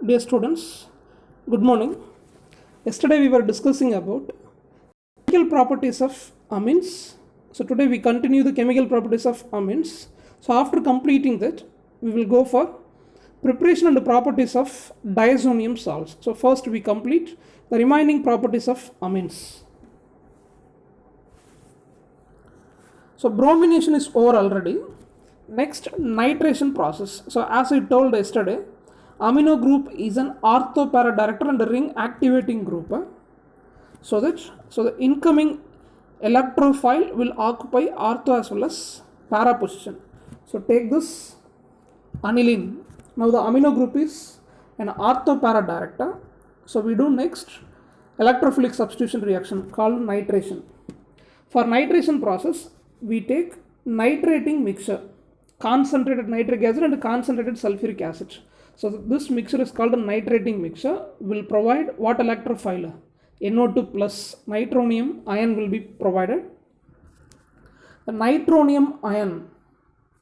Dear students, good morning. Yesterday we were discussing about chemical properties of amines. So today we continue the chemical properties of amines. So after completing that, we will go for preparation and properties of diazonium salts. So first we complete the remaining properties of amines. So bromination is over already. Next, nitration process. So as I told yesterday, amino group is an ortho para director and a ring activating group. So the incoming electrophile will occupy ortho as well as para position. So take this aniline. Now the amino group is an ortho para director. So we do next electrophilic substitution reaction called nitration. For nitration process, we take nitrating mixture, concentrated nitric acid and concentrated sulfuric acid. So this mixture is called a nitrating mixture, will provide what electrophile? NO2 plus nitronium ion will be provided. The nitronium ion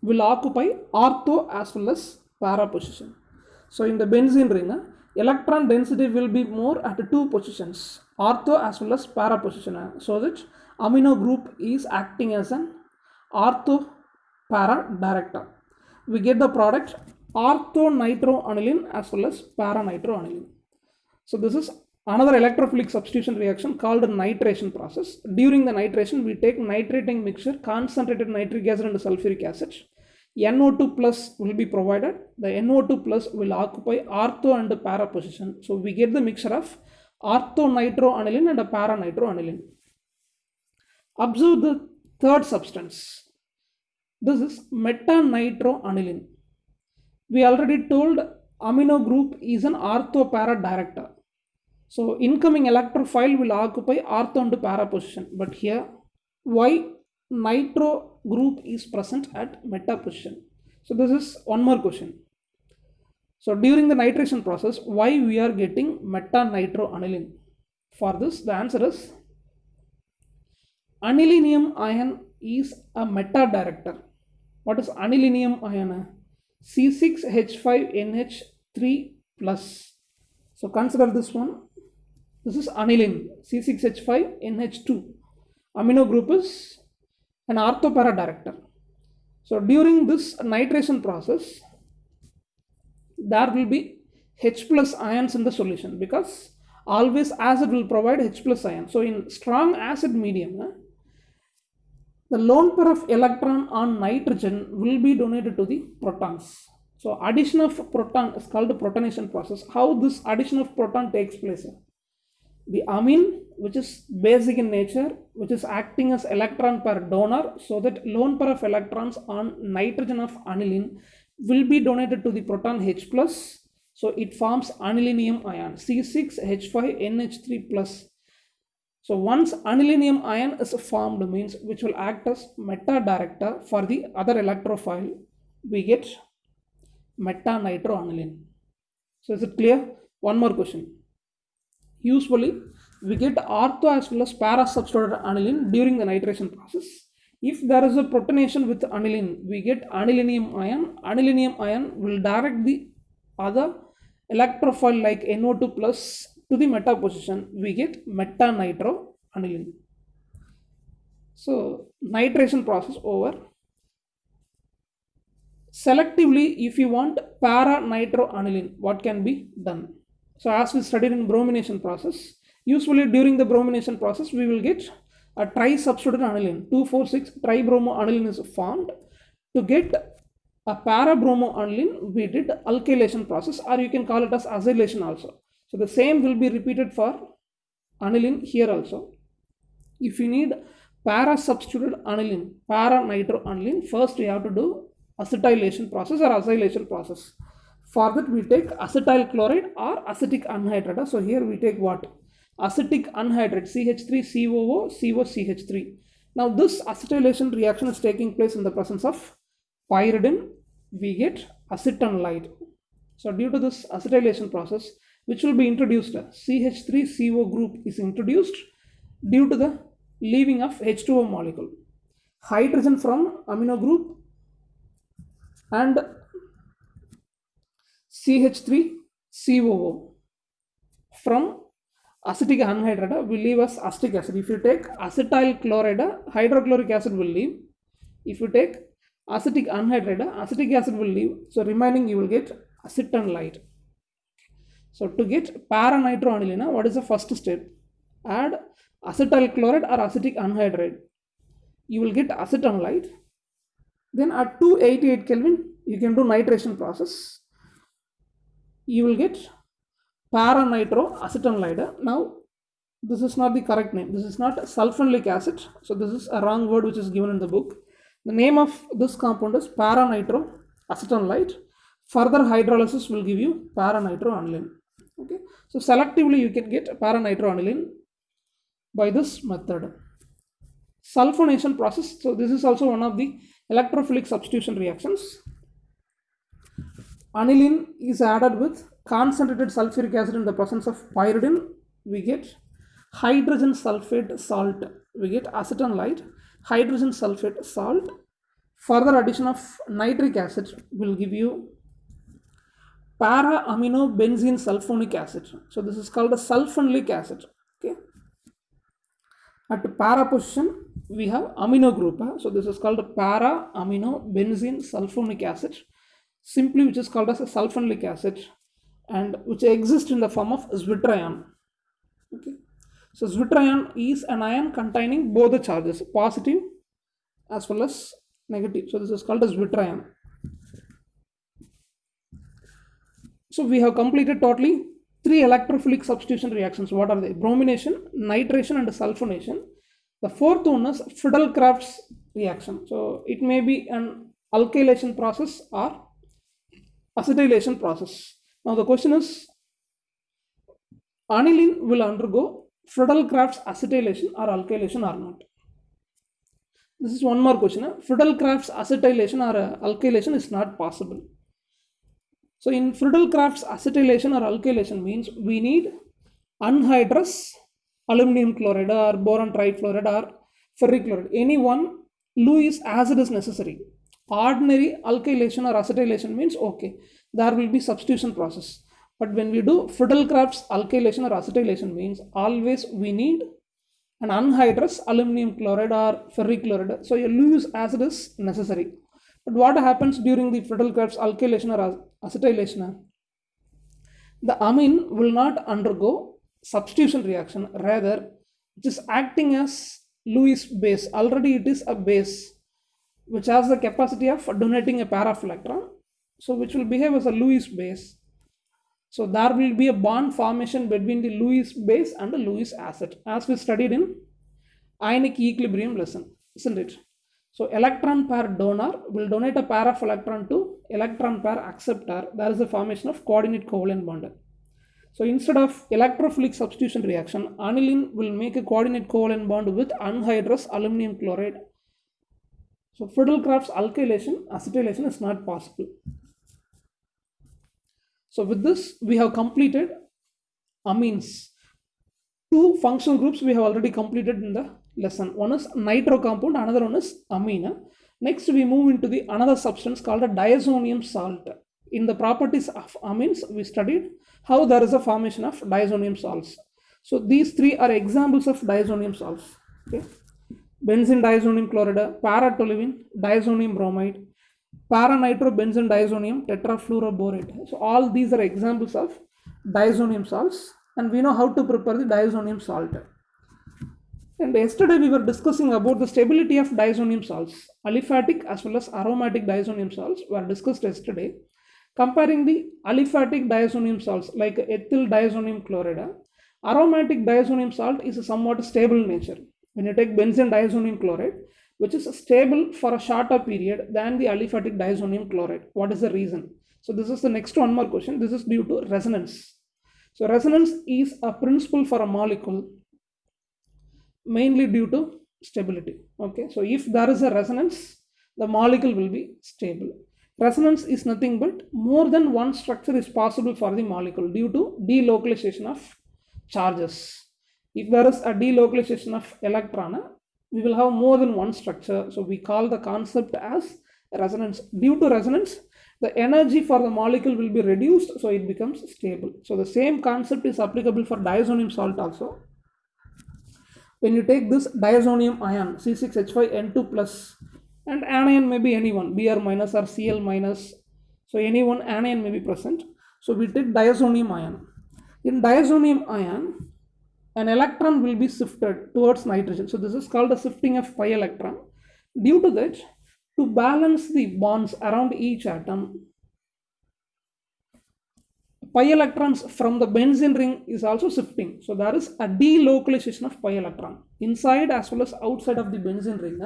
will occupy ortho as well as para position. So in the benzene ring, electron density will be more at two positions, ortho as well as para position, so that amino group is acting as an ortho para director. We get the product ortho nitroaniline as well as para nitroaniline. So this is another electrophilic substitution reaction called nitration process. During the nitration, we take nitrating mixture, concentrated nitric acid and sulfuric acid. NO2 plus will be provided. The NO2 plus will occupy ortho and para position. So we get the mixture of ortho nitroaniline and para nitroaniline. Observe the third substance. This is metanitroaniline. We already told amino group is an ortho para director. So incoming electrophile will occupy ortho and para position. But here, why nitro group is present at meta position? So this is one more question. So during the nitration process, why we are getting metanitroaniline? For this, the answer is anilinium ion is a meta director. What is anilinium ion? C6H5NH3 plus. So consider this one. This is aniline, C6H5NH2. Amino group is an ortho para director. So during this nitration process, there will be H plus ions in the solution, because always acid will provide H plus ion. So in strong acid medium, the lone pair of electron on nitrogen will be donated to the protons. So addition of proton is called the protonation process. How this addition of proton takes place? The amine, which is basic in nature, which is acting as electron pair donor, so that lone pair of electrons on nitrogen of aniline will be donated to the proton H plus. So it forms anilinium ion, C6H5NH3 plus. So once anilinium ion is formed, means which will act as meta director for the other electrophile, we get metanitroaniline. So is it clear? One more question. Usually we get ortho as well as para substituted aniline during the nitration process. If there is a protonation with aniline, we get anilinium ion. Anilinium ion will direct the other electrophile like NO2 plus to the meta position. We get metanitroaniline. So nitration process over. Selectively, if you want para nitroaniline, what can be done? So as we studied in bromination process, usually during the bromination process, we will get a tri-substituted aniline, 2,4,6 tribromoaniline is formed. To get a para-bromoaniline, we did alkylation process, or you can call it as acylation also. So the same will be repeated for aniline here also. If you need para-substituted aniline, para-nitroaniline, first we have to do acetylation process or acylation process. For that we take acetyl chloride or acetic anhydride. So here we take what? Acetic anhydride, CH3COO, COCH3. Now this acetylation reaction is taking place in the presence of pyridine. We get acetonide. So due to this acetylation process, which will be introduced, CH3CO group is introduced due to the leaving of H2O molecule. Hydrogen from amino group and CH3 COO. From acetic anhydride will leave us acetic acid. If you take acetyl chloride, hydrochloric acid will leave. If you take acetic anhydride, acetic acid will leave. So remaining you will get acetonlide. So to get para-nitroaniline, what is the first step? Add acetyl chloride or acetic anhydride. You will get acetonlide. Then at 288 Kelvin, you can do nitration process. You will get para-nitroacetonlide. Now, this is not the correct name. This is not sulfonylic acid. So this is a wrong word which is given in the book. The name of this compound is para-nitroacetonlide. Further hydrolysis will give you para-nitroaniline. Okay. So selectively you can get para-nitroaniline by this method. Sulfonation process. So this is also one of the electrophilic substitution reactions. Aniline is added with concentrated sulfuric acid in the presence of pyridine. We get hydrogen sulfate salt. We get acetonlide, hydrogen sulfate salt. Further addition of nitric acid will give you para-aminobenzene sulfonic acid. So this is called a sulfonylic acid. Okay. At para position we have amino group. So this is called para-aminobenzene sulfonic acid, simply which is called as a sulfonylic acid, and which exists in the form of zwitterion. Okay. So zwitterion is an ion containing both the charges, positive as well as negative. So this is called as zwitterion. So we have completed totally 3 electrophilic substitution reactions. What are they? Bromination, nitration and sulfonation. The fourth one is Friedel-Crafts reaction. So it may be an alkylation process or acetylation process. Now the question is, aniline will undergo Friedel-Crafts acetylation or alkylation or not? This is one more question. Friedel-Crafts acetylation or alkylation is not possible. So in Friedel-Crafts acetylation or alkylation means we need anhydrous aluminum chloride or boron trifluoride or ferric chloride. Any one Lewis acid is necessary. Ordinary alkylation or acetylation means okay, there will be substitution process. But when we do Friedel-Crafts alkylation or acetylation means always we need an anhydrous aluminum chloride or ferric chloride. So a Lewis acid is necessary. But what happens during the Friedel-Crafts alkylation or acetylation? The amine will not undergo substitution reaction, rather it is acting as Lewis base. Already it is a base which has the capacity of donating a pair of electron, so which will behave as a Lewis base. So there will be a bond formation between the Lewis base and the Lewis acid, as we studied in ionic equilibrium lesson, isn't it? So electron pair donor will donate a pair of electron to electron pair acceptor. There is a formation of coordinate covalent bond. So instead of electrophilic substitution reaction, aniline will make a coordinate covalent bond with anhydrous aluminum chloride. So Friedel-Crafts alkylation, acetylation is not possible. So with this we have completed amines. 2 functional groups we have already completed in the lesson. One is nitro compound, another one is amine. Next we move into the another substance called a diazonium salt. In the properties of amines we studied how there is a formation of diazonium salts. So these 3 are examples of diazonium salts. Okay. Benzene diazonium chloride, para-toluene diazonium bromide, para-nitrobenzene diazonium tetrafluoroborate. So all these are examples of diazonium salts, and we know how to prepare the diazonium salt. And yesterday we were discussing about the stability of diazonium salts. Aliphatic as well as aromatic diazonium salts were discussed yesterday. Comparing the aliphatic diazonium salts like ethyl diazonium chloride, aromatic diazonium salt is a somewhat stable nature. When you take benzene diazonium chloride, which is stable for a shorter period than the aliphatic diazonium chloride. What is the reason? So this is the next one more question. This is due to resonance. So resonance is a principle for a molecule mainly due to stability. Okay, so if there is a resonance, the molecule will be stable. Resonance is nothing but more than one structure is possible for the molecule due to delocalization of charges. If there is a delocalization of electron, we will have more than one structure. So we call the concept as resonance. Due to resonance, the energy for the molecule will be reduced, so it becomes stable. So the same concept is applicable for diazonium salt also. When you take this diazonium ion C6H5N2 plus, and anion may be anyone, Br minus or Cl minus, so any one anion may be present. So we take diazonium ion. In diazonium ion, an electron will be shifted towards nitrogen. So this is called a shifting of pi electron. Due to that, to balance the bonds around each atom, pi electrons from the benzene ring is also shifting. So there is a delocalization of pi electron inside as well as outside of the benzene ring.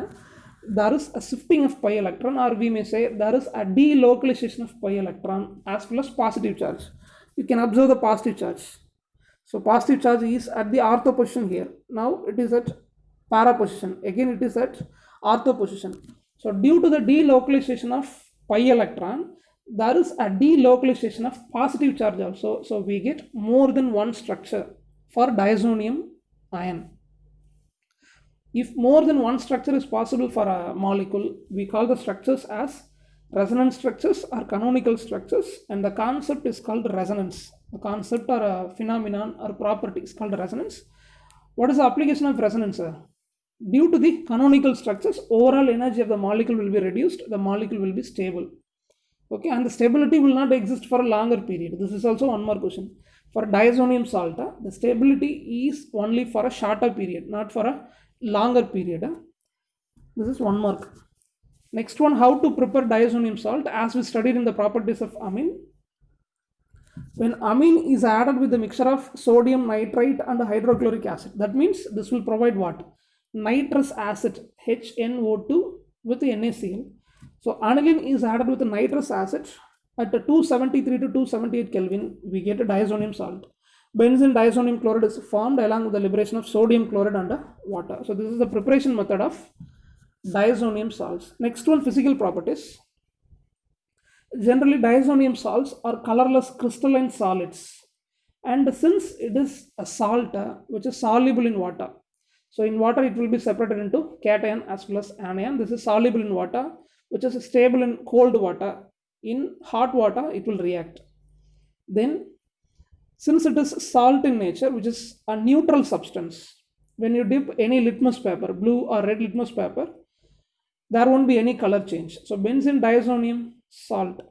There is a shifting of pi electron, or we may say there is a delocalization of pi electron as well as positive charge. You can observe the positive charge. So positive charge is at the ortho position here. Now it is at para position. Again it is at ortho position. So due to the delocalization of pi electron, there is a delocalization of positive charge also. So we get more than one structure for diazonium ion. If more than one structure is possible for a molecule, we call the structures as resonance structures or canonical structures, and the concept is called resonance. The concept or a phenomenon or property is called resonance. What is the application of resonance? Due to the canonical structures, overall energy of the molecule will be reduced, the molecule will be stable. Okay, and the stability will not exist for a longer period. This is also one more question. For diazonium salt, the stability is only for a shorter period, not for a longer period. This is one mark. Next one, how to prepare diazonium salt, as we studied in the properties of amine. When amine is added with a mixture of sodium nitrite and hydrochloric acid, that means this will provide what? Nitrous acid, HNO2 with NaCl. So aniline is added with a nitrous acid at 273 to 278 Kelvin, we get a diazonium salt. Benzene diazonium chloride is formed along with the liberation of sodium chloride and water. So this is the preparation method of diazonium salts. Next one, physical properties. Generally diazonium salts are colorless crystalline solids, and since it is a salt which is soluble in water, so in water it will be separated into cation as well as anion. This is soluble in water, which is stable in cold water. In hot water it will react. Then since it is salt in nature, which is a neutral substance, when you dip any litmus paper, blue or red litmus paper, there won't be any color change. So benzene diazonium salt,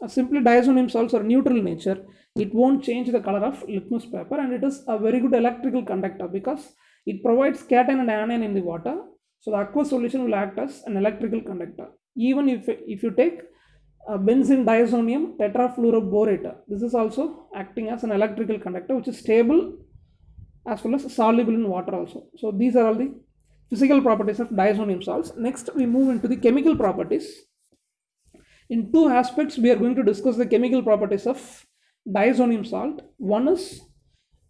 simply diazonium salts are neutral in nature, it won't change the color of litmus paper, and it is a very good electrical conductor because it provides cation and anion in the water. So the aqueous solution will act as an electrical conductor. Even if you take benzene diazonium tetrafluoroborate, this is also acting as an electrical conductor, which is stable as well as soluble in water also. So these are all the physical properties of diazonium salts. Next we move into the chemical properties. In two aspects we are going to discuss the chemical properties of diazonium salt. One is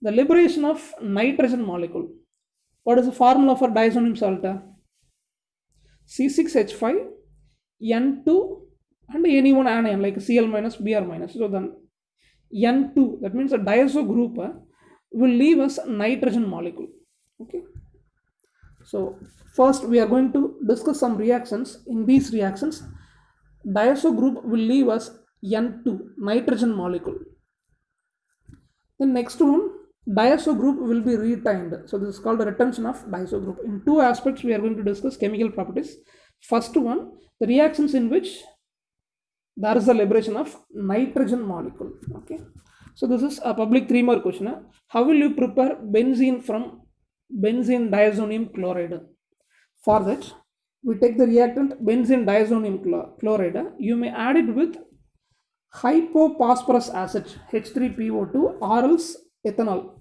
the liberation of nitrogen molecule. What is the formula for diazonium salt? C6H5N2 and any one anion like Cl minus, Br minus. So then N2, that means a diazo group will leave us nitrogen molecule. Okay. So first we are going to discuss some reactions. In these reactions, diazo group will leave us N2, nitrogen molecule. The next one, diazo group will be retained. So this is called the retention of diazo group. In two aspects we are going to discuss chemical properties. First one, the reactions in which there is a liberation of nitrogen molecule. Okay. So this is a public 3 mark question. How will you prepare benzene from benzene diazonium chloride? For that, we take the reactant benzene diazonium chloride. You may add it with hypophosphorus acid H3PO2 or else ethanol.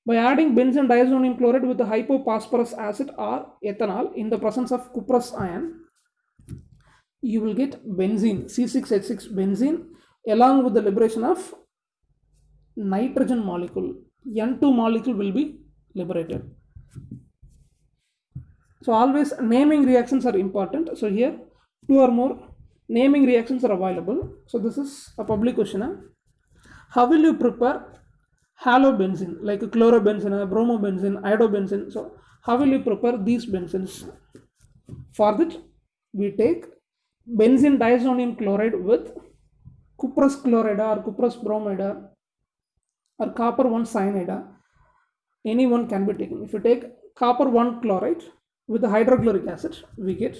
By adding benzene diazonium chloride with the hypophosphorus acid or ethanol in the presence of cuprous ion, you will get benzene, C6H6 benzene, along with the liberation of nitrogen molecule. N2 molecule will be liberated. So always naming reactions are important. So here 2 or more naming reactions are available. So this is a public question. How will you prepare halobenzene like chlorobenzene, bromobenzene, iodobenzene? So how will you prepare these benzenes? For that we take benzene diazonium chloride with cuprous chloride or cuprous bromide or copper 1 cyanide, any one can be taken. If you take copper 1 chloride with the hydrochloric acid, we get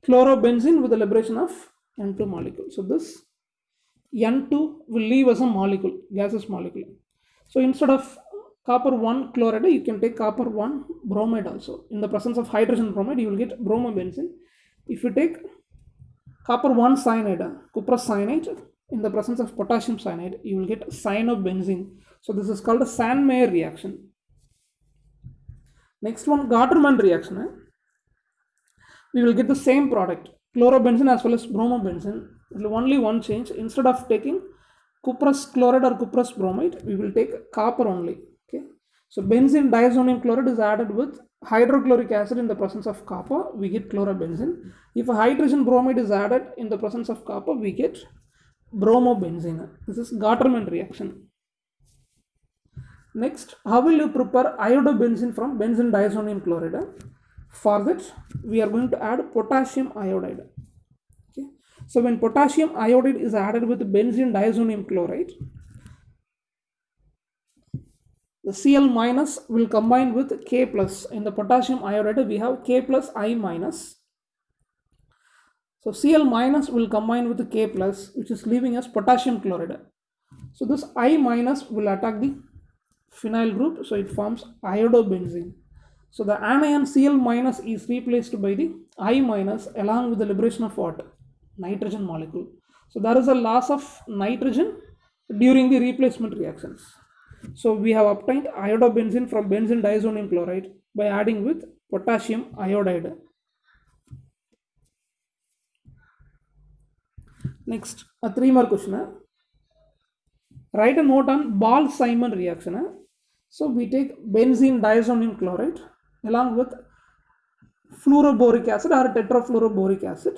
chlorobenzene with the liberation of N2 molecule. So this N2 will leave as a molecule, gaseous molecule. So instead of copper 1 chloride, you can take copper 1 bromide also. In the presence of hydrogen bromide, you will get bromobenzene. If you take copper 1 cyanide, cuprous cyanide, in the presence of potassium cyanide, you will get cyanobenzene. So this is called a Sandmeyer reaction. Next one, Gattermann reaction. We will get the same product, chlorobenzene as well as bromobenzene. Only one change. Instead of taking cuprous chloride or cuprous bromide, we will take copper only. Okay. So benzene diazonium chloride is added with hydrochloric acid in the presence of copper, we get chlorobenzene. If a hydrogen bromide is added in the presence of copper, we get bromobenzene. This is Gattermann reaction. Next, how will you prepare iodobenzene from benzene diazonium chloride? For that, we are going to add potassium iodide. Okay. So when potassium iodide is added with benzene diazonium chloride, the Cl minus will combine with K plus. In the potassium iodide, we have K plus I minus. So Cl minus will combine with K plus, which is leaving us potassium chloride. So this I minus will attack the phenyl group, so it forms iodobenzene. So the anion Cl minus is replaced by the I minus along with the liberation of what? Nitrogen molecule. So there is a loss of nitrogen during the replacement reactions. So we have obtained iodobenzene from benzene diazonium chloride by adding with potassium iodide. Next, a 3 more question. Write a note on Ball-Simon reaction. So we take benzene diazonium chloride along with fluoroboric acid or tetrafluoroboric acid.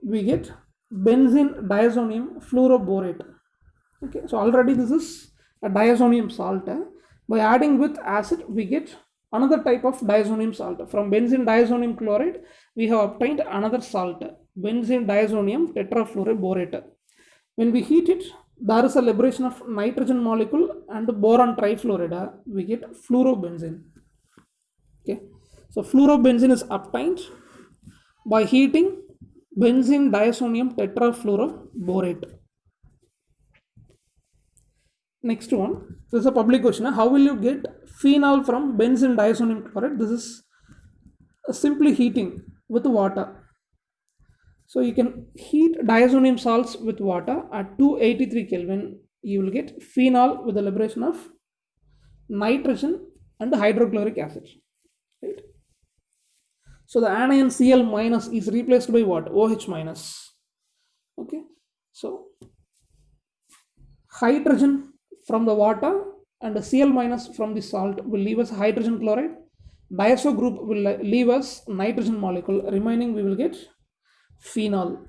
We get benzene diazonium fluoroborate. Okay, so already this is a diazonium salt. By adding with acid, we get another type of diazonium salt. From benzene diazonium chloride, we have obtained another salt, benzene diazonium tetrafluoroborate. When we heat it, there is a liberation of nitrogen molecule and boron trifluoride. We get fluorobenzene. Okay, so fluorobenzene is obtained by heating benzene diazonium tetrafluoroborate. Next one, this is a public question. How will you get phenol from benzene diazonium chloride? This is simply heating with water. So you can heat diazonium salts with water at 283 Kelvin. You will get phenol with the liberation of nitrogen and hydrochloric acid. Right? So the anion Cl minus is replaced by what? OH minus. Okay. So hydrogen from the water and the Cl minus from the salt will leave us hydrogen chloride. Diazo group will leave us nitrogen molecule. Remaining we will get phenol.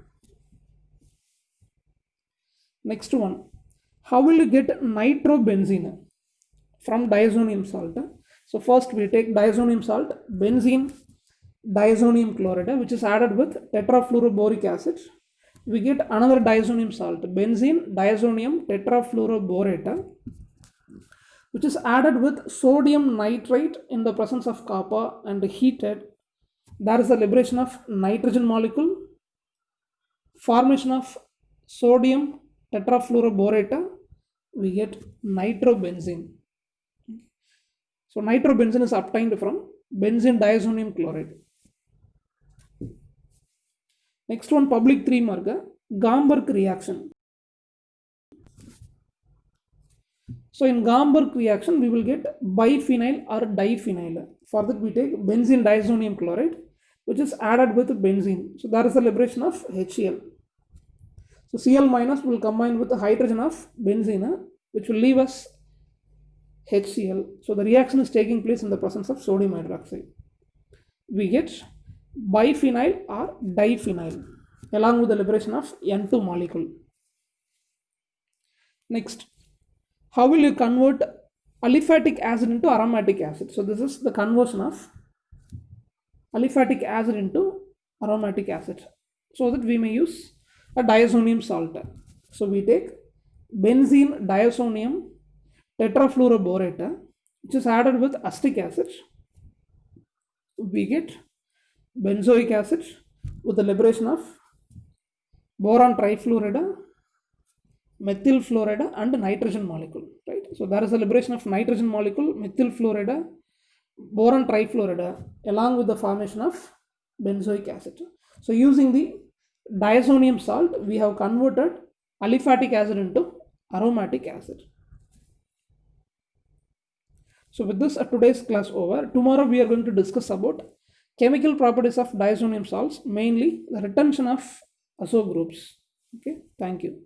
Next one, how will you get nitrobenzene from diazonium salt? So first we take diazonium salt, benzene diazonium chloride, which is added with tetrafluoroboric acid. We get another diazonium salt, benzene diazonium tetrafluoroborate, which is added with sodium nitrate in the presence of copper and heated. There is a liberation of nitrogen molecule, formation of sodium tetrafluoroborate, we get nitrobenzene. So nitrobenzene is obtained from benzene diazonium chloride. Next one, public 3 mark, Gamberg reaction. So in Gamberg reaction, we will get biphenyl or diphenyl. For that we take benzene diazonium chloride, which is added with benzene. So there is a liberation of HCl. So Cl minus will combine with the hydrogen of benzene, which will leave us HCl. So the reaction is taking place in the presence of sodium hydroxide. We get biphenyl or diphenyl along with the liberation of N2 molecule. Next, how will you convert aliphatic acid into aromatic acid? So this is the conversion of aliphatic acid into aromatic acid, so that we may use a diazonium salt. So we take benzene diazonium tetrafluoroborate, which is added with acetic acid. We get benzoic acid with the liberation of boron trifluoride, methyl fluoride, and nitrogen molecule. Right. So there is a liberation of nitrogen molecule, methyl fluoride, boron trifluoride, along with the formation of benzoic acid. So using the diazonium salt, we have converted aliphatic acid into aromatic acid. So with this, today's class over. Tomorrow we are going to discuss about chemical properties of diazonium salts, mainly the retention of azo groups. Okay, thank you.